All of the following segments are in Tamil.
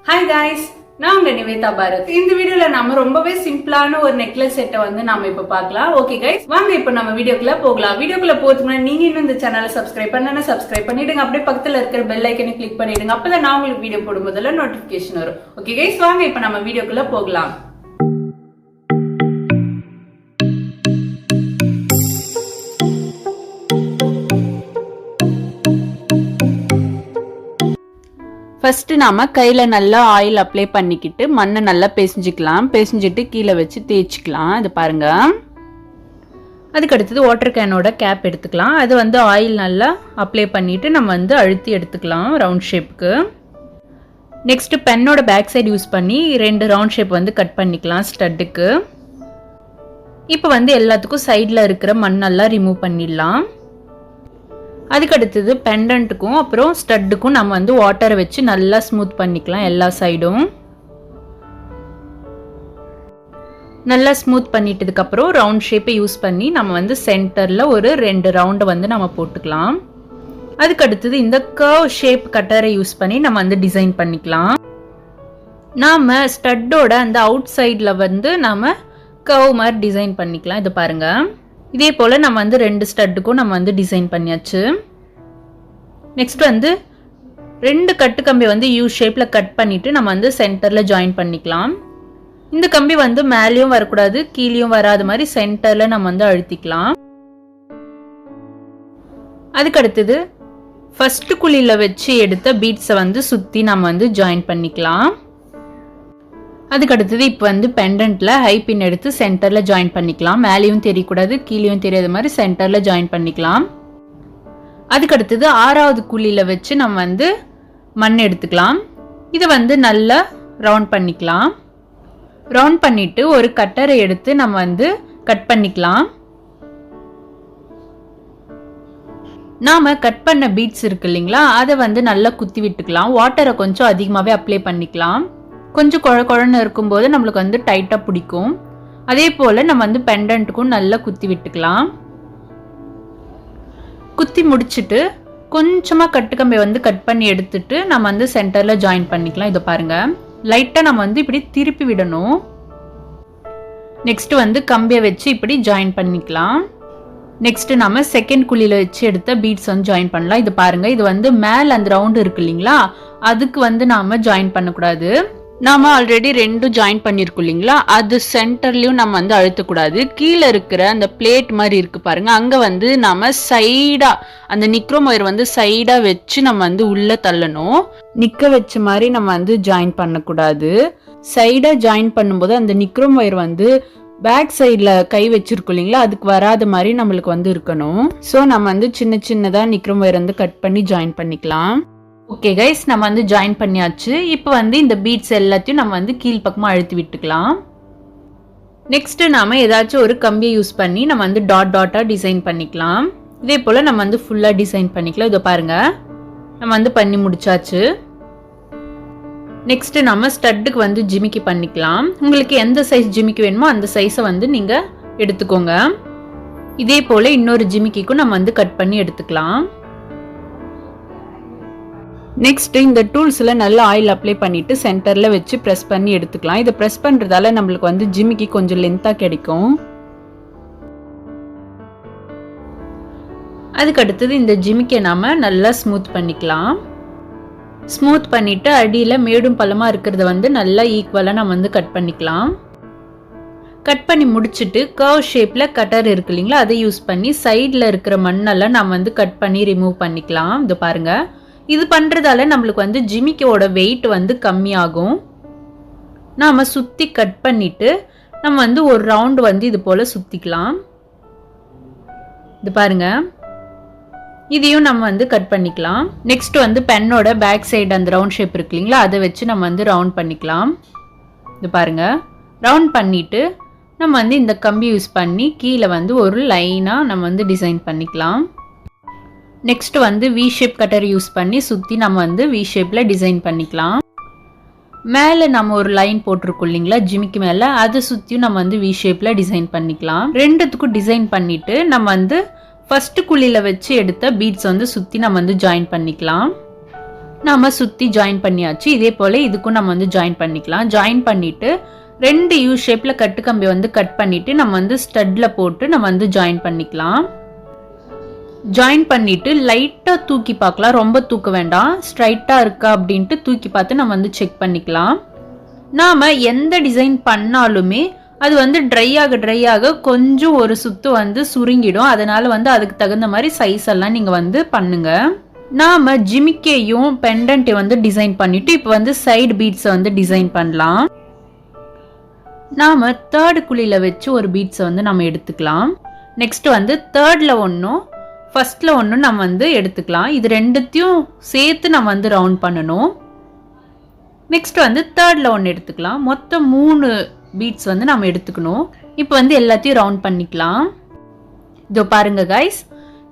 Hi guys, நான் உங்க நிவேதா பாரத். இந்த வீடியோல நாம ரொம்பவே சிம்பிளான ஒரு நெக்லஸ் செட்டை வந்து நாம இப்ப பார்க்கலாம். ஓகே கைஸ், வாங்க இப்ப நம்ம வீடியோக்குள்ள போகலாம். வீடியோக்குள்ள போறதுக்கு முன்னாடி நீங்க இன்னும் இந்த சேனலை சப்ஸ்கிரைப் பண்ணனா சப்ஸ்கிரைப் பண்ணிடுங்க. அப்படியே பக்கத்துல இருக்கிற பெல் ஐக்கனை கிளிக் பண்ணிடுங்க. அப்பதான் நான் உங்களுக்கு வீடியோ போடும்போதெல்லாம் நோட்டிபிகேஷன் வரும். ஓகே கைஸ், வாங்க இப்ப நம்ம வீடியோக்குள்ள போகலாம். ஃபர்ஸ்ட் நாம கையில நல்லா ஆயில் அப்ளை பண்ணிக்கிட்டு மண்ணை நல்லா பிசைஞ்சிக்கலாம். பிசைஞ்சிட்டு கீழே வச்சு தேய்ச்சிக்கலாம். இது பாருங்க. அதுக்கு அடுத்தது வாட்டர் கேனோட கேப் எடுத்துக்கலாம். அது வந்து ஆயில் நல்லா அப்ளை பண்ணிட்டு நம்ம வந்து அழுத்தி எடுத்துக்கலாம் ரவுண்ட் ஷேப்புக்கு. நெக்ஸ்ட் பென்னோட பேக் சைடு யூஸ் பண்ணி 2 ரவுண்ட் ஷேப் வந்து கட் பண்ணிக்கலாம் ஸ்டட்டுக்கு. இப்போ வந்து எல்லாத்துக்கும் சைடில் இருக்கிற மண்ணெல்லாம் ரிமூவ் பண்ணிடலாம். அதுக்கு அடுத்தது பெண்டன்ட்டுக்கும் அப்புறம் ஸ்டட்டுக்கும் நம்ம வந்து வாட்டரை வச்சு நல்லா ஸ்மூத் பண்ணிக்கலாம். எல்லா சைடும் நல்லா ஸ்மூத் பண்ணிட்டதுக்கு அப்புறம் ரவுண்ட் ஷேப்பை யூஸ் பண்ணி நம்ம வந்து சென்டர்ல ஒரு 2 ரவுண்டை வந்து நம்ம போட்டுக்கலாம். அதுக்கு அடுத்தது இந்த கர்வ் ஷேப் கட்டரை யூஸ் பண்ணி நம்ம வந்து டிசைன் பண்ணிக்கலாம். நாம ஸ்டட்டோட அந்த அவுட் சைடில் வந்து நாம கர்வ் மாதிரி டிசைன் பண்ணிக்கலாம். இது பாருங்க. இதே போல நம்ம வந்து 2 ஸ்டட்டுக்கும் நம்ம வந்து டிசைன் பண்ணியாச்சு. நெக்ஸ்ட் வந்து 2 கட்டு கம்பி வந்து யூ ஷேப்ல கட் பண்ணிட்டு நம்ம வந்து சென்டர்ல ஜாயின் பண்ணிக்கலாம். இந்த கம்பி வந்து மேலேயும் வரக்கூடாது கீழேயும் வராத மாதிரி சென்டர்ல நம்ம வந்து அழுத்திக்கலாம். அதுக்கு அடுத்தது ஃபர்ஸ்ட் குழியில வச்சு எடுத்த பீட்ஸை வந்து சுத்தி நம்ம வந்து ஜாயின் பண்ணிக்கலாம். அதுக்கு அடுத்தது இப்போ வந்து பெண்டன்ட்ல ஹை பின் எடுத்து சென்டர்ல ஜாயின் பண்ணிக்கலாம். மேலேயும் தெரியக்கூடாது கீழேயும் தெரியாத மாதிரி சென்டர்ல ஜாயின் பண்ணிக்கலாம். அதுக்கு அடுத்தது 6வது குழியில வச்சு நம்ம வந்து மண் எடுத்துக்கலாம். இதை வந்து நல்லா ரவுண்ட் பண்ணிக்கலாம். ரவுண்ட் பண்ணிட்டு ஒரு கட்டரை எடுத்து நம்ம வந்து கட் பண்ணிக்கலாம். நாம கட் பண்ண பீட்ஸ் இருக்கு இல்லைங்களா, அதை வந்து நல்லா குத்தி விட்டுக்கலாம். வாட்டரை கொஞ்சம் அதிகமாகவே அப்ளை பண்ணிக்கலாம். கொஞ்சம் குழன்னு இருக்கும்போது நம்மளுக்கு வந்து டைட்டாக பிடிக்கும். அதே போல் நம்ம வந்து பெண்டன்ட்டுக்கும் நல்லா குத்தி விட்டுக்கலாம். குத்தி முடிச்சுட்டு கொஞ்சமாக கட்டுக்கம்பை வந்து கட் பண்ணி எடுத்துட்டு நம்ம வந்து சென்டரில் ஜாயின் பண்ணிக்கலாம். இதை பாருங்க. லைட்டாக நம்ம வந்து இப்படி திருப்பி விடணும். நெக்ஸ்ட் வந்து கம்பியை வச்சு இப்படி ஜாயின் பண்ணிக்கலாம். நெக்ஸ்ட் நம்ம செகண்ட் குழியில வச்சு எடுத்த பீட்ஸ் வந்து ஜாயின் பண்ணலாம். இது பாருங்க. இது வந்து மேல அந்த ரவுண்டு இருக்கு இல்லைங்களா, அதுக்கு வந்து நாம ஜாயின் பண்ணக்கூடாது. நாம ஆல்ரெடி 2 ஜாயின் பண்ணிருக்கோம் இல்லைங்களா, அது சென்டர்லயும் நம்ம வந்து அழுத்தக்கூடாது. கீழே இருக்கிற அந்த பிளேட் மாதிரி இருக்கு பாருங்க, அங்க வந்து நாம சைடா அந்த நிக்ரோம் ஒயர் வந்து சைடா வச்சு நம்ம வந்து உள்ள தள்ளணும். நிக்க வச்ச மாதிரி நம்ம வந்து ஜாயின் பண்ணக்கூடாது. சைடா ஜாயின் பண்ணும்போது அந்த நிக்ரோம் ஒயர் வந்து பேக் சைடில் கை வச்சிருக்கோம் இல்லைங்களா, அதுக்கு வராத மாதிரி நம்மளுக்கு வந்து இருக்கணும். ஸோ நம்ம வந்து சின்ன சின்னதாக நிக்ரோம் ஒயர் வந்து கட் பண்ணி ஜாயின் பண்ணிக்கலாம். ஓகே கைஸ், நம்ம வந்து ஜாயின் பண்ணியாச்சு. இப்போ வந்து இந்த பீட்ஸ் எல்லாத்தையும் நம்ம வந்து கீழ்ப்பக்கமாக அழுத்தி விட்டுக்கலாம். நெக்ஸ்ட் நாம ஏதாச்சும் ஒரு கம்பியை யூஸ் பண்ணி நம்ம வந்து டாட் டாட்டாக டிசைன் பண்ணிக்கலாம். இதே போல் நம்ம வந்து ஃபுல்லாக டிசைன் பண்ணிக்கலாம். இதை பாருங்க, நம்ம வந்து பண்ணி முடிச்சாச்சு. நெக்ஸ்ட் நம்ம ஸ்டட்டுக்கு வந்து ஜிமிக்கி பண்ணிக்கலாம். உங்களுக்கு எந்த சைஸ் ஜிமிக்கி வேணுமோ அந்த சைஸை வந்து நீங்க எடுத்துக்கோங்க. இதே போல இன்னொரு ஜிமிக்கிக்கும் நம்ம வந்து கட் பண்ணி எடுத்துக்கலாம். நெக்ஸ்ட் இந்த டூல்ஸ்ல நல்லா ஆயில் அப்ளை பண்ணிட்டு சென்டர்ல வச்சு பிரஸ் பண்ணி எடுத்துக்கலாம். இதை பிரஸ் பண்றதால நம்மளுக்கு வந்து ஜிமிக்கி கொஞ்சம் லென்த்தா கிடைக்கும். அதுக்கு அடுத்தது இந்த ஜிமிக்கை நாம நல்லா ஸ்மூத் பண்ணிக்கலாம். ஸ்மூத் பண்ணிட்டு அடியில மேடும் பள்ளமா இருக்கிறத வந்து நல்லா ஈக்குவலா நம்ம வந்து கட் பண்ணிக்கலாம். கட் பண்ணி முடிச்சுட்டு கர்வ் ஷேப்ல கட்டர் இருக்கு இல்லைங்களா, அதை யூஸ் பண்ணி சைட்ல இருக்கிற மண்ணெல்லாம் நம்ம வந்து கட் பண்ணி ரிமூவ் பண்ணிக்கலாம். இது பாருங்க. இது பண்றதால நம்மளுக்கு வந்து ஜிமிக்கியோட வெயிட் வந்து கம்மியாகும். நாம சுத்தி கட் பண்ணிட்டு நம்ம வந்து ஒரு ரவுண்ட் வந்து இது போல சுத்திக்கலாம். இது பாருங்க. இதையும் நம்ம வந்து கட் பண்ணிக்கலாம். நெக்ஸ்ட் வந்து பென்னோட பேக் சைடு அந்த ரவுண்ட் ஷேப் இருக்கு இல்லைங்களா, அதை வச்சு நம்ம வந்து ரவுண்ட் பண்ணிக்கலாம். இது பாருங்க. ரவுண்ட் பண்ணிட்டு நம்ம வந்து இந்த கம்பி யூஸ் பண்ணி கீழே வந்து ஒரு லைனா நம்ம வந்து டிசைன் பண்ணிக்கலாம். நெக்ஸ்ட் வந்து வி ஷேப் கட்டர் யூஸ் பண்ணி சுத்தி நம்ம வந்து வி ஷேப்ல டிசைன் பண்ணிக்கலாம். மேலே நம்ம ஒரு லைன் போட்டிருக்கோம் இல்லைங்களா ஜிமிக்கு மேலே, அதை சுற்றியும் நம்ம வந்து வி ஷேப்ல டிசைன் பண்ணிக்கலாம். ரெண்டுத்துக்கும் டிசைன் பண்ணிட்டு நம்ம வந்து ஃபர்ஸ்ட் குழியில வச்சு எடுத்த பீட்ஸ் வந்து சுற்றி நம்ம வந்து ஜாயின் பண்ணிக்கலாம். நாம சுத்தி ஜாயின் பண்ணியாச்சு. இதே போல இதுக்கும் நம்ம வந்து ஜாயின் பண்ணிக்கலாம். ஜாயின் பண்ணிட்டு 2 யூ ஷேப்ல கட்டு கம்பி வந்து கட் பண்ணிட்டு நம்ம வந்து ஸ்டட்ல போட்டு நம்ம வந்து ஜாயின் பண்ணிக்கலாம். ஜாயின் பண்ணிட்டு லைட்டா தூக்கி பார்க்கலாம். ரொம்ப தூக்க வேண்டாம். ஸ்ட்ரைட்டா இருக்கா அப்படின்ட்டு தூக்கி பார்த்து நம்ம வந்து செக் பண்ணிக்கலாம். நாம எந்த டிசைன் பண்ணாலுமே அது வந்து ட்ரை ஆக கொஞ்சம் ஒரு சுத்து வந்து சுருங்கிடும். அதனால வந்து அதுக்கு தகுந்த மாதிரி சைஸ் எல்லாம் நீங்க வந்து பண்ணுங்க. நாம ஜிமிக்கையும் பெண்டன்ட்டை வந்து டிசைன் பண்ணிட்டு இப்போ வந்து சைடு பீட்ஸை வந்து டிசைன் பண்ணலாம். நாம 3rd குழியில வச்சு ஒரு பீட்ஸை வந்து நம்ம எடுத்துக்கலாம். நெக்ஸ்ட் வந்து 3rdல ஒன்றும் ஃபர்ஸ்ட்ல ஒன்றும் நம்ம வந்து எடுத்துக்கலாம். இது ரெண்டுத்தையும் சேர்த்து நம்ம வந்து ரவுண்ட் பண்ணணும். நெக்ஸ்ட் வந்து 3rdல ஒன்று எடுத்துக்கலாம். மொத்தம் 3 பீட்ஸ் வந்து நம்ம எடுத்துக்கணும். இப்போ வந்து எல்லாத்தையும் ரவுண்ட் பண்ணிக்கலாம். இதோ பாருங்க கைஸ்,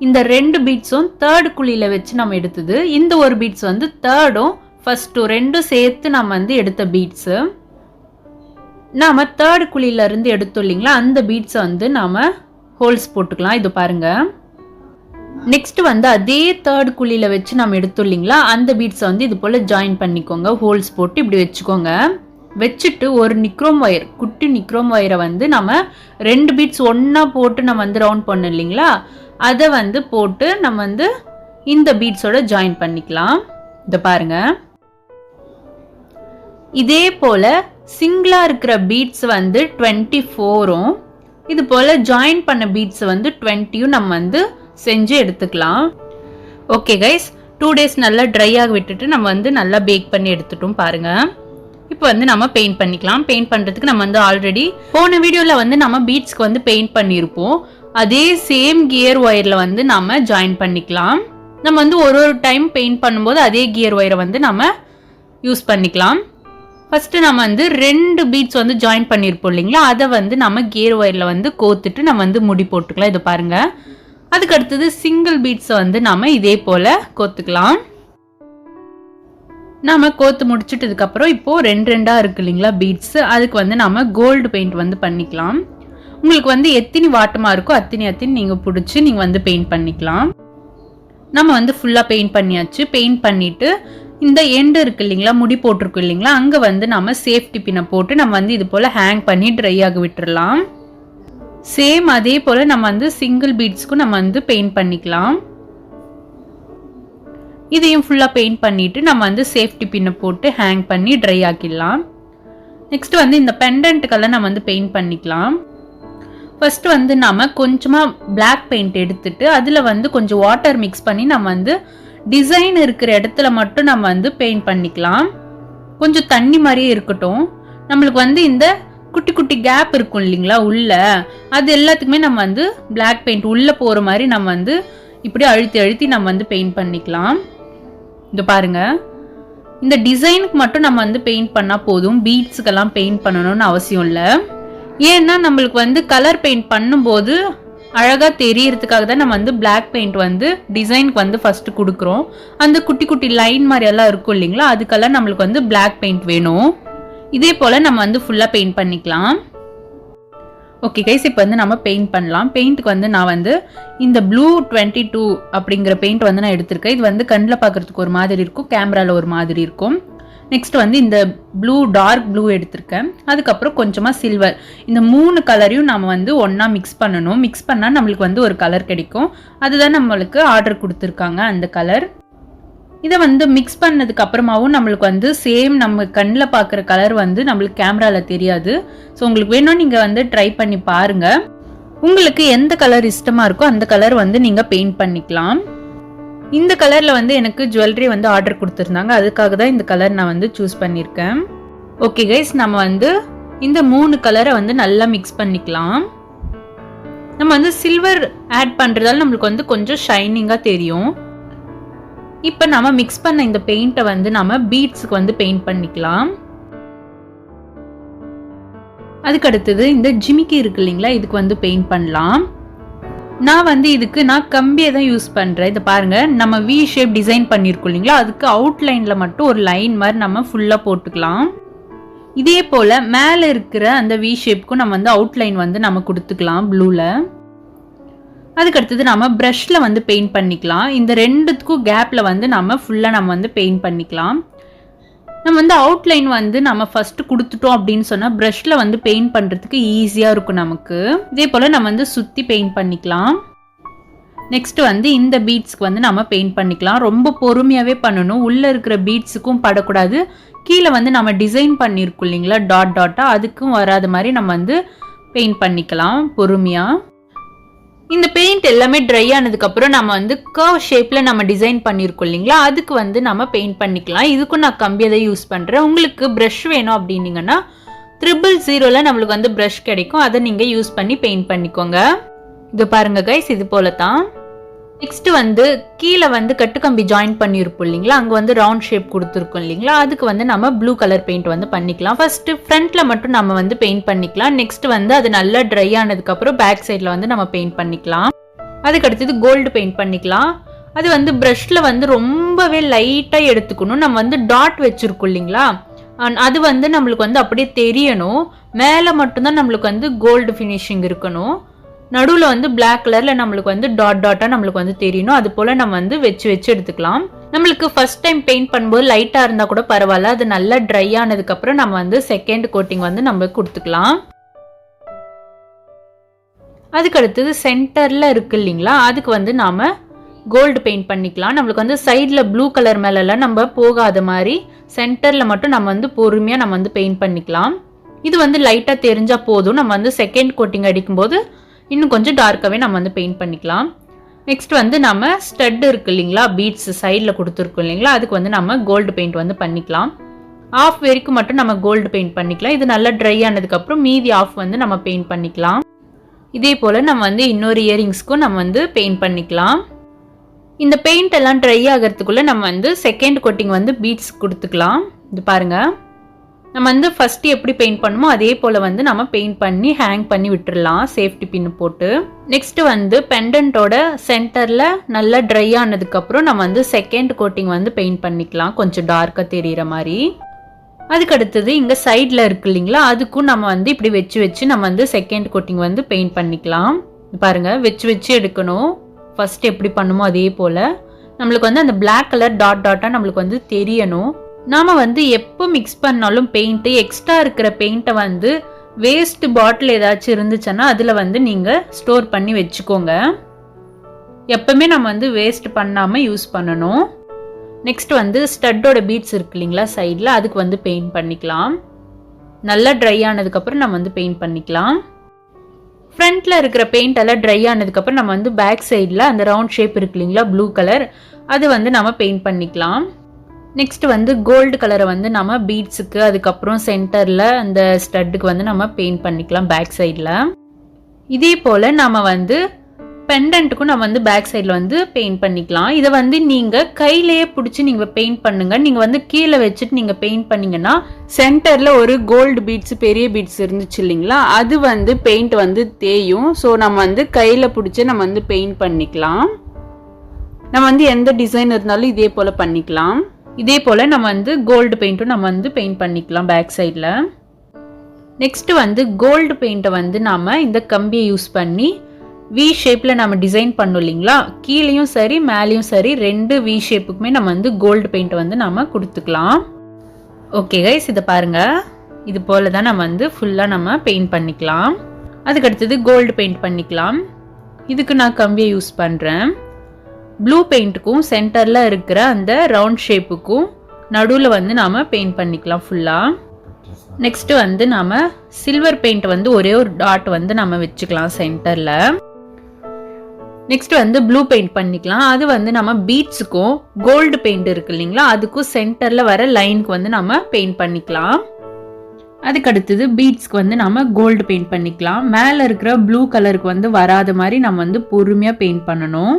இந்த 2 பீட்ஸும் 3rd குழியில வச்சு நம்ம எடுத்தது. இந்த ஒரு பீட்ஸ் வந்து 3ர்டும் ஃபர்ஸ்ட்டும் ரெண்டும் சேர்த்து நம்ம வந்து எடுத்த பீட்ஸு. நாம 3rd குழியில இருந்து எடுத்தோம் இல்லைங்களா, அந்த பீட்ஸை வந்து நாம ஹோல்ஸ் போட்டுக்கலாம். இது பாருங்க. நெக்ஸ்ட் வந்து அதே 3rd குழியில வச்சு நம்ம எடுத்தோம் இல்லைங்களா, அந்த பீட்ஸை வந்து இது போல ஜாயின் பண்ணிக்கோங்க. ஹோல்ஸ் போட்டு இப்படி வச்சுக்கோங்க. வச்சுட்டு ஒரு நிக்ரோம் ஒயர், குட்டி நிக்ரோம் ஒயரை வந்து நம்ம 2 பீட்ஸ் ஒன்னா போட்டு நம்ம வந்து ரவுண்ட் பண்ணோம் இல்லைங்களா, அதை வந்து போட்டு நம்ம வந்து இந்த பீட்ஸோட ஜாயின் பண்ணிக்கலாம். இதை பாருங்க. இதே போல சிங்கிளா இருக்கிற பீட்ஸ் வந்து 24ம், இது போல ஜாயின் பண்ண பீட்ஸ் வந்து 20யும் நம்ம வந்து செஞ்சு எடுத்துக்கலாம். ஓகே கைஸ், 2 டேஸ் நல்லா ட்ரை ஆக விட்டுட்டு நம்ம வந்து நல்லா பேக் பண்ணி எடுத்துட்டோம். பாருங்க. இப்போ வந்து நம்ம பெயிண்ட் பண்ணிக்கலாம். பெயிண்ட் பண்றதுக்கு நம்ம வந்து ஆல்ரெடி போன வீடியோல வந்து நம்ம பீட்ஸ்க்கு வந்து பெயிண்ட் பண்ணியிருப்போம். அதே சேம் கியர் ஒயர்ல வந்து நம்ம ஜாயின் பண்ணிக்கலாம். நம்ம வந்து ஒரு டைம் பெயிண்ட் பண்ணும்போது அதே கியர் ஒயரை வந்து நம்ம யூஸ் பண்ணிக்கலாம். ஃபர்ஸ்ட் நம்ம வந்து 2 பீட்ஸ் வந்து ஜாயின் பண்ணியிருப்போம் இல்லைங்களா, அதை வந்து நம்ம கியர் ஒயர்ல வந்து கோத்துட்டு நம்ம வந்து முடி போட்டுக்கலாம். இதை பாருங்க. அதுக்கு அடுத்தது சிங்கிள் பீட்ஸை வந்து நாம இதே போல கோத்துக்கலாம். நாம கோத்து முடிச்சுட்டதுக்கு அப்புறம் இப்போ 2 இருக்கு இல்லைங்களா பீட்ஸ், அதுக்கு வந்து நாம கோல்டு பெயிண்ட் வந்து பண்ணிக்கலாம். உங்களுக்கு வந்து எத்தனை வாட்டமா இருக்கோ அத்தனை நீங்க பிடிச்சி நீங்க வந்து பெயிண்ட் பண்ணிக்கலாம். நம்ம வந்து ஃபுல்லா பெயிண்ட் பண்ணியாச்சு. பெயிண்ட் பண்ணிட்டு இந்த எண்டு இருக்கு இல்லைங்களா, முடி போட்டிருக்கும் இல்லைங்களா, அங்க வந்து நம்ம சேஃப்டி பின்னை போட்டு நம்ம வந்து இது போல ஹேங் பண்ணி ட்ரை ஆக விட்டுறலாம். சேம் அதே போல நம்ம வந்து சிங்கிள் பீட்ஸ்க்கும் நம்ம வந்து பெயிண்ட் பண்ணிக்கலாம். இதையும் ஃபுல்லா பெயிண்ட் பண்ணிட்டு நம்ம வந்து சேஃப்டி பின்னை போட்டு ஹேங் பண்ணி ட்ரை ஆக்கிடலாம். நெக்ஸ்ட் வந்து இந்த பெண்டன்ட்டுக்கெல்லாம் நம்ம வந்து பெயிண்ட் பண்ணிக்கலாம். ஃபர்ஸ்ட் வந்து நம்ம கொஞ்சமா பிளாக் பெயிண்ட் எடுத்துட்டு அதுல வந்து கொஞ்சம் வாட்டர் மிக்ஸ் பண்ணி நம்ம வந்து டிசைன் இருக்கிற இடத்துல மட்டும் நம்ம வந்து பெயிண்ட் பண்ணிக்கலாம். கொஞ்சம் தண்ணி மாதிரியே இருக்கட்டும். நம்மளுக்கு வந்து இந்த குட்டி குட்டி கேப் இருக்கும் இல்லைங்களா உள்ள, அது எல்லாத்துக்குமே நம்ம வந்து பிளாக் பெயிண்ட் உள்ள போற மாதிரி நம்ம வந்து இப்படி அழுத்தி நம்ம வந்து பெயிண்ட் பண்ணிக்கலாம். இது பாருங்க. இந்த டிசைனுக்கு மட்டும் நம்ம வந்து பெயிண்ட் பண்ணா போதும், பீட்ஸுக்கெல்லாம் பெயிண்ட் பண்ணணும்னு அவசியம் இல்லை. ஏன்னா நம்மளுக்கு வந்து கலர் பெயிண்ட் பண்ணும்போது அழகா தெரியறதுக்காக தான் நம்ம வந்து பிளாக் பெயிண்ட் வந்து டிசைனுக்கு வந்து ஃபர்ஸ்ட் கொடுக்குறோம். அந்த குட்டி குட்டி லைன் மாதிரி எல்லாம் இருக்கும் இல்லைங்களா, அதுக்கெல்லாம் நம்மளுக்கு வந்து பிளாக் பெயிண்ட் வேணும். இதே போல நம்ம வந்து ஃபுல்லா பெயிண்ட் பண்ணிக்கலாம். ஓகே கைஸ், இப்போ வந்து நம்ம பெயிண்ட் பண்ணலாம். பெயிண்ட்டுக்கு வந்து நான் வந்து இந்த ப்ளூ 22 அப்படிங்கிற பெயிண்ட் வந்து நான் எடுத்திருக்கேன். இது வந்து கண்ணில் பார்க்கறதுக்கு ஒரு மாதிரி இருக்கும், கேமரால ஒரு மாதிரி இருக்கும். நெக்ஸ்ட் வந்து இந்த ப்ளூ டார்க் ப்ளூ எடுத்திருக்கேன். அதுக்கப்புறம் கொஞ்சமா சில்வர். இந்த 3 கலரையும் நம்ம வந்து ஒன்னா மிக்ஸ் பண்ணணும். மிக்ஸ் பண்ணா நம்மளுக்கு வந்து ஒரு கலர் கிடைக்கும். அதுதான் நம்மளுக்கு ஆர்டர் கொடுத்துருக்காங்க, அந்த கலர். இதை வந்து மிக்ஸ் பண்ணதுக்கு அப்புறமாவும் நம்மளுக்கு வந்து சேம் நம்ம கண்ணில் பார்க்குற கலர் வந்து நம்மளுக்கு கேமரால தெரியாது. ஸோ உங்களுக்கு வேணும் நீங்க வந்து ட்ரை பண்ணி பாருங்க. உங்களுக்கு எந்த கலர் இஷ்டமா இருக்கோ அந்த கலர் வந்து நீங்க பெயிண்ட் பண்ணிக்கலாம். இந்த கலர்ல வந்து எனக்கு ஜுவல்லரி வந்து ஆர்டர் கொடுத்துருந்தாங்க, அதுக்காக தான் இந்த கலர் நான் வந்து சூஸ் பண்ணியிருக்கேன். ஓகே கைஸ், நம்ம வந்து இந்த 3 கலரை வந்து நல்லா மிக்ஸ் பண்ணிக்கலாம். நம்ம வந்து சில்வர் ஆட் பண்றதால நம்மளுக்கு வந்து கொஞ்சம் ஷைனிங்கா தெரியும். இப்போ நம்ம மிக்ஸ் பண்ண இந்த பெயிண்ட்டை வந்து நம்ம பீட்ஸுக்கு வந்து பெயிண்ட் பண்ணிக்கலாம். அதுக்கு அடுத்தது இந்த ஜிமிக்கி இருக்கு இல்லைங்களா, இதுக்கு வந்து பெயிண்ட் பண்ணலாம். நான் வந்து இதுக்கு கம்பியை தான் யூஸ் பண்றேன். இதை பாருங்க, நம்ம வி ஷேப் டிசைன் பண்ணிருக்கோம் இல்லைங்களா, அதுக்கு அவுட்லைன்ல மட்டும் ஒரு லைன் மாதிரி நம்ம ஃபுல்லா போட்டுக்கலாம். இதே போல மேல இருக்கிற அந்த வி ஷேப்புக்கும் நம்ம வந்து அவுட்லைன் வந்து நம்ம கொடுத்துக்கலாம் ப்ளூல. அதுக்கு அடுத்து நாம பிரஷ்ல வந்து பெயிண்ட் பண்ணிக்கலாம். இந்த ரெண்டுத்துக்கும் கேப்ல வந்து நம்ம ஃபுல்லா நம்ம வந்து பெயிண்ட் பண்ணிக்கலாம். நம்ம வந்து அவுட்லைன் வந்து நம்ம ஃபர்ஸ்ட் கொடுத்துட்டோம் அப்படின்னு சொன்னா பிரஷ்ல வந்து பெயிண்ட் பண்றதுக்கு ஈஸியா இருக்கும் நமக்கு. இதே போல நம்ம வந்து சுத்தி பெயிண்ட் பண்ணிக்கலாம். நெக்ஸ்ட் வந்து இந்த பீட்ஸ்க்கு வந்து நம்ம பெயிண்ட் பண்ணிக்கலாம். ரொம்ப பொறுமையாவே பண்ணணும். உள்ள இருக்கிற பீட்ஸுக்கும் படக்கூடாது. கீழே வந்து நம்ம டிசைன் பண்ணியிருக்கோம் இல்லைங்களா டாட் டாட்டா, அதுக்கும் வராத மாதிரி நம்ம வந்து பெயிண்ட் பண்ணிக்கலாம் பொறுமையா. இந்த பெயிண்ட் எல்லாமே ட்ரை ஆனதுக்கப்புறம் நம்ம வந்து கர்வ் ஷேப்பில் நம்ம டிசைன் பண்ணியிருக்கோம் இல்லைங்களா, அதுக்கு வந்து நம்ம பெயிண்ட் பண்ணிக்கலாம். இதுக்கும் நான் கம்பியை தான் யூஸ் பண்ணுறேன். உங்களுக்கு ப்ரஷ் வேணும் அப்படின்னீங்கன்னா 000 நம்மளுக்கு வந்து ப்ரஷ் கிடைக்கும். அதை நீங்கள் யூஸ் பண்ணி பெயிண்ட் பண்ணிக்கோங்க. இது பாருங்க கைஸ், இது போல தான். நெக்ஸ்ட் வந்து கீழே வந்து கட்டுக்கம்பி ஜாயின் பண்ணியிருப்போம் இல்லைங்களா, அங்கே வந்து ரவுண்ட் ஷேப் கொடுத்துருக்கோம் இல்லைங்களா, அதுக்கு வந்து நம்ம ப்ளூ கலர் பெயிண்ட் வந்து பண்ணிக்கலாம். ஃபர்ஸ்ட் ஃப்ரண்ட்ல மட்டும் நம்ம வந்து பெயிண்ட் பண்ணிக்கலாம். நெக்ஸ்ட் வந்து அது நல்லா ட்ரை ஆனதுக்கப்புறம் பேக் சைடில் வந்து நம்ம பெயிண்ட் பண்ணிக்கலாம். அதுக்கு அடுத்தது கோல்டு பெயிண்ட் பண்ணிக்கலாம். அது வந்து ப்ரஷ்ல வந்து ரொம்பவே லைட்டாக எடுத்துக்கணும். நம்ம வந்து டாட் வச்சிருக்கோம் இல்லைங்களா, அது வந்து நம்மளுக்கு வந்து அப்படியே தெரியணும். மேலே மட்டும்தான் நம்மளுக்கு வந்து கோல்டு ஃபினிஷிங் இருக்கணும். நடுவில் வந்து பிளாக் கலர்ல நம்மளுக்கு வந்து டாட் டாட்டா நம்மளுக்கு வந்து தெரியணும். அது போல நம்ம வந்து வச்சு எடுத்துக்கலாம். நம்மளுக்கு ஃபர்ஸ்ட் டைம் பெயிண்ட் பண்ணும்போது லைட்டா இருந்தா கூட பரவாயில்ல. அது நல்லா ட்ரை ஆனதுக்கு அப்புறம் நம்ம வந்து செகண்ட் கோட்டிங் வந்து நம்ம கொடுத்துக்கலாம். அதுக்கு அடுத்தது சென்டர்ல இருக்கு இல்லைங்களா, அதுக்கு வந்து நாம கோல்டு பெயிண்ட் பண்ணிக்கலாம். நம்மளுக்கு வந்து சைட்ல ப்ளூ கலர் மேல எல்லாம் நம்ம போகாத மாதிரி சென்டர்ல மட்டும் நம்ம வந்து பொறுமையா நம்ம வந்து பெயிண்ட் பண்ணிக்கலாம். இது வந்து லைட்டா தெரிஞ்சா போதும். நம்ம வந்து செகண்ட் கோட்டிங் அடிக்கும்போது இன்னும் கொஞ்சம் டார்க்காகவே நம்ம வந்து பெயிண்ட் பண்ணிக்கலாம். நெக்ஸ்ட் வந்து நம்ம ஸ்டட் இருக்கு இல்லைங்களா, பீட்ஸ் சைடில் கொடுத்துருக்கோம் இல்லைங்களா, அதுக்கு வந்து நம்ம கோல்டு பெயிண்ட் வந்து பண்ணிக்கலாம். ஆஃப் வரைக்கும் மட்டும் நம்ம கோல்டு பெயிண்ட் பண்ணிக்கலாம். இது நல்லா ட்ரை ஆனதுக்கப்புறம் மீதி ஆஃப் வந்து நம்ம பெயிண்ட் பண்ணிக்கலாம். இதே போல் நம்ம வந்து இன்னொரு இயரிங்ஸ்க்கும் நம்ம வந்து பெயிண்ட் பண்ணிக்கலாம். இந்த பெயிண்ட் எல்லாம் ட்ரை ஆகிறதுக்குள்ளே நம்ம வந்து செகண்ட் கோட்டிங் வந்து பீட்ஸ் கொடுத்துக்கலாம். இது பாருங்கள், நம்ம வந்து ஃபர்ஸ்ட் எப்படி பெயிண்ட் பண்ணுமோ அதே போல வந்து நம்ம பெயிண்ட் பண்ணி ஹேங் பண்ணி விட்டுறலாம் சேஃப்டி பின் போட்டு. நெக்ஸ்ட் வந்து பெண்டன்ட்டோட சென்டர்ல நல்லா ட்ரை ஆனதுக்கு அப்புறம் நம்ம வந்து செகண்ட் கோட்டிங் வந்து பெயிண்ட் பண்ணிக்கலாம், கொஞ்சம் டார்க்கா தெரியுற மாதிரி. அதுக்கு அடுத்தது இங்க சைட்ல இருக்கு இல்லைங்களா, அதுக்கும் நம்ம வந்து இப்படி வச்சு நம்ம வந்து செகண்ட் கோட்டிங் வந்து பெயிண்ட் பண்ணிக்கலாம். பாருங்க, வச்சு எடுக்கணும். ஃபர்ஸ்ட் எப்படி பண்ணுமோ அதே போல நம்மளுக்கு வந்து அந்த பிளாக் கலர் டாட் டாட்டா நம்மளுக்கு வந்து தெரியணும். நாம வந்து எப்போ மிக்ஸ் பண்ணாலும் பெயிண்ட் எக்ஸ்ட்ரா இருக்கிற பெயிண்ட்டை வந்து வேஸ்ட் பாட்டில் ஏதாச்சும் இருந்துச்சுன்னா அதில் வந்து நீங்கள் ஸ்டோர் பண்ணி வச்சுக்கோங்க. எப்பவுமே நம்ம வந்து வேஸ்ட் பண்ணாமல் யூஸ் பண்ணணும். நெக்ஸ்ட் வந்து ஸ்டட்டோட பீட்ஸ் இருக்கு இல்லைங்களா சைடில், அதுக்கு வந்து பெயிண்ட் பண்ணிக்கலாம். நல்லா ட்ரை ஆனதுக்கப்புறம் நம்ம வந்து பெயிண்ட் பண்ணிக்கலாம். ஃப்ரண்ட்டில் இருக்கிற பெயிண்ட் எல்லாம் ட்ரை ஆனதுக்கப்புறம் நம்ம வந்து பேக் சைடில் அந்த ரவுண்ட் ஷேப் இருக்கு இல்லைங்களா ப்ளூ கலர், அது வந்து நம்ம பெயிண்ட் பண்ணிக்கலாம். நெக்ஸ்ட் வந்து கோல்டு கலரை வந்து நம்ம பீட்ஸுக்கு அதுக்கப்புறம் சென்டரில் அந்த ஸ்டட்டுக்கு வந்து நம்ம பெயிண்ட் பண்ணிக்கலாம் பேக் சைடில். இதே போல் நம்ம வந்து பெண்டன்ட்டுக்கும் நம்ம வந்து பேக் சைடில் வந்து பெயிண்ட் பண்ணிக்கலாம். இதை வந்து நீங்கள் கையிலேயே பிடிச்சி நீங்கள் பெயிண்ட் பண்ணுங்கள். நீங்கள் வந்து கீழே வச்சுட்டு நீங்கள் பெயிண்ட் பண்ணிங்கன்னா சென்டரில் ஒரு கோல்டு பீட்ஸ் பெரிய பீட்ஸ் இருந்துச்சு இல்லைங்களா, அது வந்து பெயிண்ட் வந்து தேயும். ஸோ நம்ம வந்து கையில் பிடிச்சி நம்ம வந்து பெயிண்ட் பண்ணிக்கலாம். நம்ம வந்து எந்த டிசைன் இருந்தாலும் இதே போல் பண்ணிக்கலாம். இதே போல் நம்ம வந்து கோல்டு பெயிண்ட்டும் நம்ம வந்து பெயிண்ட் பண்ணிக்கலாம் பேக் சைடில். நெக்ஸ்ட் வந்து கோல்டு பெயிண்ட்டை வந்து நம்ம இந்த கம்பியை யூஸ் பண்ணி வி ஷேப்பில் நம்ம டிசைன் பண்ணோம் இல்லைங்களா, கீழேயும் சரி மேலேயும் சரி ரெண்டு வி ஷேப்புக்குமே நம்ம வந்து கோல்டு பெயிண்ட்டை வந்து நம்ம கொடுத்துக்கலாம். ஓகே கைஸ், இதை பாருங்கள், இது போல் தான் நம்ம வந்து ஃபுல்லாக நம்ம பெயிண்ட் பண்ணிக்கலாம். அதுக்கடுத்தது கோல்டு பெயிண்ட் பண்ணிக்கலாம். இதுக்கு நான் கம்பியை யூஸ் பண்ணுறேன். ப்ளூ பெயிண்ட்டுக்கும் சென்டரில் இருக்கிற அந்த ரவுண்ட் ஷேப்புக்கும் நடுவில் வந்து நாம் பெயிண்ட் பண்ணிக்கலாம் ஃபுல்லாக. நெக்ஸ்ட்டு வந்து நாம் சில்வர் பெயிண்ட் வந்து ஒரே ஒரு டாட் வந்து நம்ம வச்சுக்கலாம் சென்டரில். நெக்ஸ்ட் வந்து ப்ளூ பெயிண்ட் பண்ணிக்கலாம். அது வந்து நம்ம பீட்ஸுக்கும் கோல்டு பெயிண்ட் இருக்கு இல்லைங்களா, அதுக்கும் சென்டரில் வர லைனுக்கு வந்து நம்ம பெயிண்ட் பண்ணிக்கலாம். அதுக்கு அடுத்தது பீட்ஸ்க்கு வந்து நம்ம கோல்டு பெயிண்ட் பண்ணிக்கலாம். மேலே இருக்கிற ப்ளூ கலருக்கு வந்து வராத மாதிரி நம்ம வந்து பொறுமையாக பெயிண்ட் பண்ணணும்.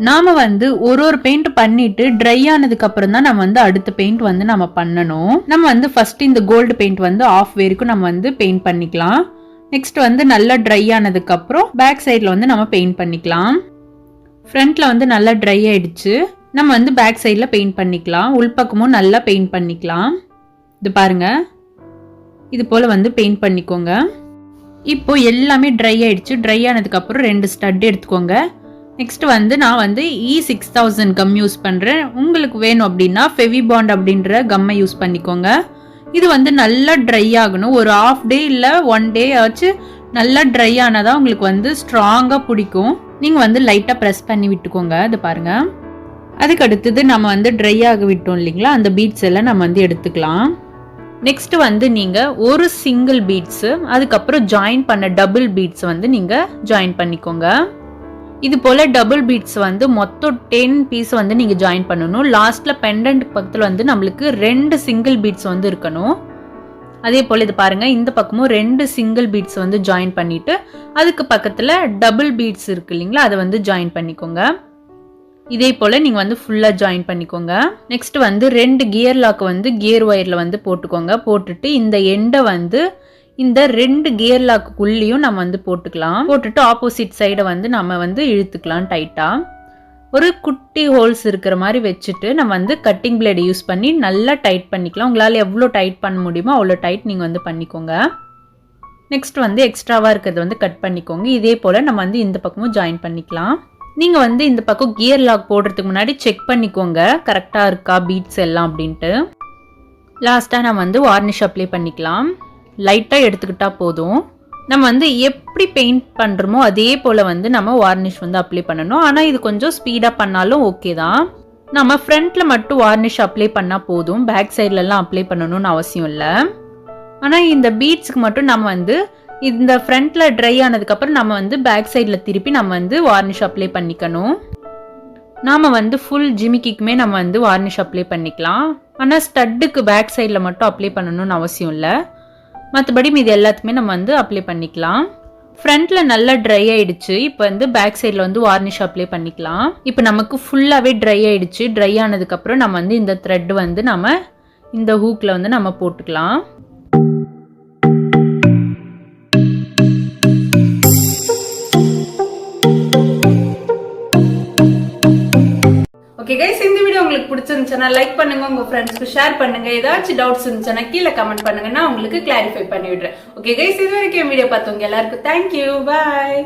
நாம வந்து ஒரு பெயிண்ட் பண்ணிட்டு ட்ரை ஆனதுக்கு அப்புறம் தான் நம்ம வந்து அடுத்த பெயிண்ட் வந்து நம்ம பண்ணணும். நம்ம வந்து ஃபர்ஸ்ட் இந்த கோல்டு பெயிண்ட் வந்து ஆஃப் வரைக்கும் நம்ம வந்து பெயிண்ட் பண்ணிக்கலாம். நெக்ஸ்ட் வந்து நல்லா ட்ரை ஆனதுக்கு அப்புறம் பேக் சைட்ல வந்து நம்ம பெயிண்ட் பண்ணிக்கலாம். ஃப்ரண்ட்ல வந்து நல்லா ட்ரை ஆயிடுச்சு. நம்ம வந்து பேக் சைட்ல பெயிண்ட் பண்ணிக்கலாம். உள்பக்கமும் நல்லா பெயிண்ட் பண்ணிக்கலாம். இது பாருங்க, இது போல வந்து பெயிண்ட் பண்ணிக்கோங்க. இப்போ எல்லாமே ட்ரை ஆயிடுச்சு. ட்ரை ஆனதுக்கப்புறம் 2 ஸ்டட் எடுத்துக்கோங்க. நெக்ஸ்ட் வந்து நான் வந்து E6000 கம் யூஸ் பண்ணுறேன். உங்களுக்கு வேணும் அப்படின்னா ஃபெவிபாண்ட் அப்படின்ற கம்மை யூஸ் பண்ணிக்கோங்க. இது வந்து நல்லா ட்ரை ஆகணும். ஒரு ஹாஃப் டே இல்லை 1 டே ஆச்சு நல்லா ட்ரை ஆனாதான் உங்களுக்கு வந்து ஸ்ட்ராங்காக பிடிக்கும். நீங்கள் வந்து லைட்டாக ப்ரெஸ் பண்ணி விட்டுக்கோங்க. அது பாருங்கள். அதுக்கு அடுத்தது நம்ம வந்து ட்ரை ஆக விட்டோம் இல்லைங்களா, அந்த பீட்ஸ் எல்லாம் நம்ம வந்து எடுத்துக்கலாம். நெக்ஸ்ட் வந்து நீங்கள் ஒரு சிங்கிள் பீட்ஸு அதுக்கப்புறம் ஜாயின் பண்ண டபுள் பீட்ஸ் வந்து நீங்கள் ஜாயின் பண்ணிக்கோங்க. இது போல் டபுள் பீட்ஸ் வந்து மொத்தம் 10 பீஸ் வந்து நீங்கள் ஜாயின் பண்ணணும். லாஸ்ட்டில் பெண்டன்ட் பக்கத்தில் வந்து நம்மளுக்கு 2 சிங்கிள் பீட்ஸ் வந்து இருக்கணும். அதே போல் இது பாருங்கள், இந்த பக்கமும் 2 சிங்கிள் பீட்ஸ் வந்து ஜாயின் பண்ணிவிட்டு அதுக்கு பக்கத்தில் டபுள் பீட்ஸ் இருக்கு இல்லைங்களா, அதை வந்து ஜாயின் பண்ணிக்கோங்க. இதே போல் நீங்கள் வந்து ஃபுல்லாக ஜாயின் பண்ணிக்கோங்க. நெக்ஸ்ட் வந்து 2 கியர் லாக் வந்து கியர் ஒயரில் வந்து போட்டுக்கோங்க. போட்டுட்டு இந்த எண்டை வந்து இந்த 2 கியர் லாக்குள்ளேயும் நம்ம வந்து போட்டுக்கலாம். போட்டுட்டு ஆப்போசிட் சைடை வந்து நம்ம வந்து இழுத்துக்கலாம் டைட்டாக. ஒரு குட்டி ஹோல்ஸ் இருக்கிற மாதிரி வச்சுட்டு நம்ம வந்து கட்டிங் பிளேடு யூஸ் பண்ணி நல்லா டைட் பண்ணிக்கலாம். உங்களால் எவ்வளோ டைட் பண்ண முடியுமோ அவ்வளோ டைட் நீங்கள் வந்து பண்ணிக்கோங்க. நெக்ஸ்ட் வந்து எக்ஸ்ட்ராவாக இருக்கிறது வந்து கட் பண்ணிக்கோங்க. இதே போல் நம்ம வந்து இந்த பக்கமும் ஜாயின் பண்ணிக்கலாம். நீங்கள் வந்து இந்த பக்கம் கியர் லாக் போடுறதுக்கு முன்னாடி செக் பண்ணிக்கோங்க கரெக்டாக இருக்கா பீட்ஸ் எல்லாம் அப்படின்ட்டு. லாஸ்ட்டாக நம்ம வந்து வார்னிஷ் அப்ளை பண்ணிக்கலாம். லைட்டாக எடுத்துக்கிட்டா போதும். நம்ம வந்து எப்படி பெயிண்ட் பண்ணுறோமோ அதே போல் வந்து நம்ம வார்னிஷ் வந்து அப்ளை பண்ணணும். ஆனால் இது கொஞ்சம் ஸ்பீடாக பண்ணாலும் ஓகே தான். நம்ம ஃப்ரண்ட்டில் மட்டும் வார்னிஷ் அப்ளை பண்ணால் போதும், பேக் சைட்லலாம் அப்ளை பண்ணணும்னு அவசியம் இல்லை. ஆனால் இந்த பீட்ஸுக்கு மட்டும் நம்ம வந்து இந்த ஃப்ரண்ட்ல ட்ரை ஆனதுக்கப்புறம் நம்ம வந்து பேக் சைடில் திருப்பி நம்ம வந்து வார்னிஷ் அப்ளை பண்ணிக்கணும். நாம் வந்து ஃபுல் ஜிமிக்கிக்குமே நம்ம வந்து வார்னிஷ் அப்ளை பண்ணிக்கலாம். ஆனால் ஸ்டட்டுக்கு பேக் சைடில் மட்டும் அப்ளை பண்ணணும்னு அவசியம் இல்லை. மற்றபடி இது எல்லாத்துக்குமே நம்ம வந்து அப்ளை பண்ணிக்கலாம். ஃப்ரண்ட்டில் நல்லா ட்ரை ஆகிடுச்சு. இப்போ வந்து பேக் சைடில் வந்து வார்னிஷ் அப்ளை பண்ணிக்கலாம். இப்போ நமக்கு ஃபுல்லாகவே ட்ரை ஆகிடுச்சு. ட்ரை ஆனதுக்கப்புறம் நம்ம வந்து இந்த த்ரெட் வந்து நம்ம இந்த ஹூக்கில் வந்து நம்ம போட்டுக்கலாம். ஓகே கைஸ், இந்த வீடியோ உங்களுக்கு பிடிச்சிருந்துச்சுன்னா லைக் பண்ணுங்க, உங்க ஃப்ரெண்ட்ஸ்க்கு ஷேர் பண்ணுங்க. ஏதாச்சும் டவுட்ஸ் இருந்துச்சுன்னா கீழே கமெண்ட் பண்ணுங்க, நான் உங்களுக்கு கிளாரிஃபை பண்ணி விடுறேன். ஓகே கைஸ், இது வரைக்கும் வீடியோ பார்த்தவங்க எல்லாருக்கும் தேங்க்யூ, பாய்.